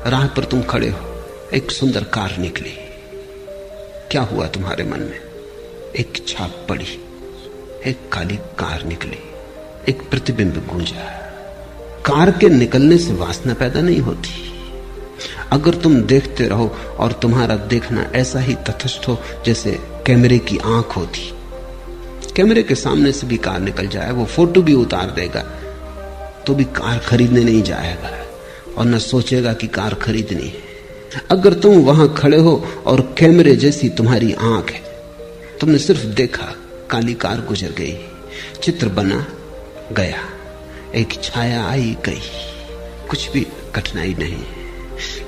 राह पर तुम खड़े हो, एक सुंदर कार निकली। क्या हुआ तुम्हारे मन में? एक छाप पड़ी, एक काली कार निकली, एक प्रतिबिंब गूंजा। कार के निकलने से वासना पैदा नहीं होती। अगर तुम देखते रहो और तुम्हारा देखना ऐसा ही तटस्थ हो जैसे कैमरे की आंख होती, कैमरे के सामने से भी कार निकल जाए, वो फोटो भी उतार देगा, तो भी कार खरीदने नहीं जाएगा और न सोचेगा कि कार खरीदनी है। अगर तुम वहां खड़े हो और कैमरे जैसी तुम्हारी आंख है, तुमने सिर्फ देखा, काली कार गुजर गई, चित्र बना गया, एक छाया आई गई, कुछ भी कठिनाई नहीं।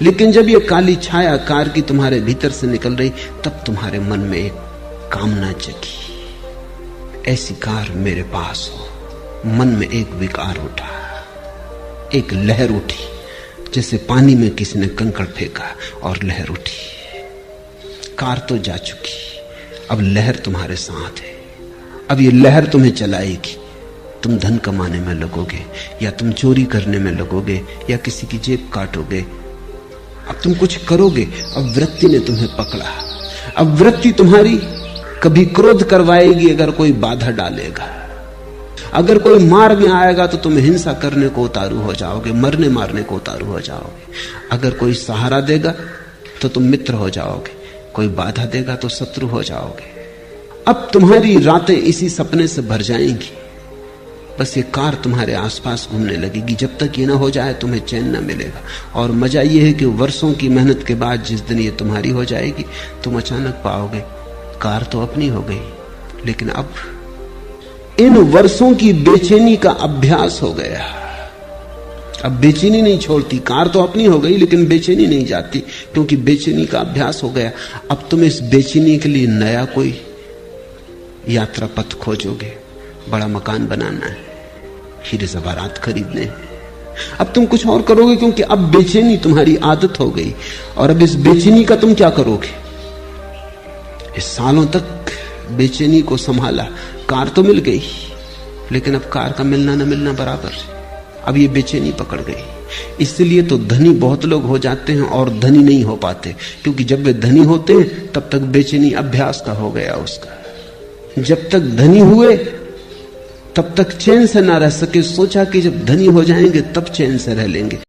लेकिन जब ये काली छाया कार की तुम्हारे भीतर से निकल रही, तब तुम्हारे मन में एक कामना जगी, ऐसी कार मेरे पास हो। मन में एक विकार उठा, एक लहर उठी, जैसे पानी में किसी ने कंकड़ फेंका और लहर उठी। कार तो जा चुकी, अब लहर तुम्हारे साथ है। अब ये लहर तुम्हें चलाएगी। तुम धन कमाने में लगोगे, या तुम चोरी करने में लगोगे, या किसी की जेब काटोगे। अब तुम कुछ करोगे। अब वृत्ति ने तुम्हें पकड़ा। अब वृत्ति तुम्हारी कभी क्रोध करवाएगी अगर कोई बाधा डालेगा। अगर कोई मार में आएगा तो तुम हिंसा करने को उतारू हो जाओगे, मरने मारने को उतारू हो जाओगे। अगर कोई सहारा देगा तो तुम मित्र हो जाओगे, कोई बाधा देगा तो शत्रु हो जाओगे। अब तुम्हारी रातें इसी सपने से भर जाएंगी। बस ये कार तुम्हारे आसपास घूमने लगेगी। जब तक ये ना हो जाए तुम्हें चैन ना मिलेगा। और मजा ये है कि वर्षों की मेहनत के बाद जिस दिन ये तुम्हारी हो जाएगी, तुम अचानक पाओगे कार तो अपनी हो गई, लेकिन अब इन वर्षों की बेचैनी का अभ्यास हो गया। अब बेचैनी नहीं छोड़ती। कार तो अपनी हो गई, लेकिन बेचैनी नहीं जाती, क्योंकि बेचैनी का अभ्यास हो गया। अब तुम इस बेचैनी के लिए नया कोई यात्रा पथ खोजोगे। बड़ा मकान बनाना है, हीरे ज़वारात खरीदने हैं। अब तुम कुछ और करोगे, क्योंकि अब बेचैनी तुम्हारी आदत हो गई। और अब इस बेचैनी का तुम क्या करोगे? इस सालों तक बेचैनी को संभाला, कार तो मिल गई, लेकिन अब कार का मिलना न मिलना बराबर। अब ये बेचैनी पकड़ गई। इसलिए तो धनी बहुत लोग हो जाते हैं और धनी नहीं हो पाते, क्योंकि जब वे धनी होते हैं तब तक बेचैनी अभ्यास का हो गया उसका। जब तक धनी हुए तब तक चैन से ना रह सके, सोचा कि जब धनी हो जाएंगे तब चैन से रह लेंगे।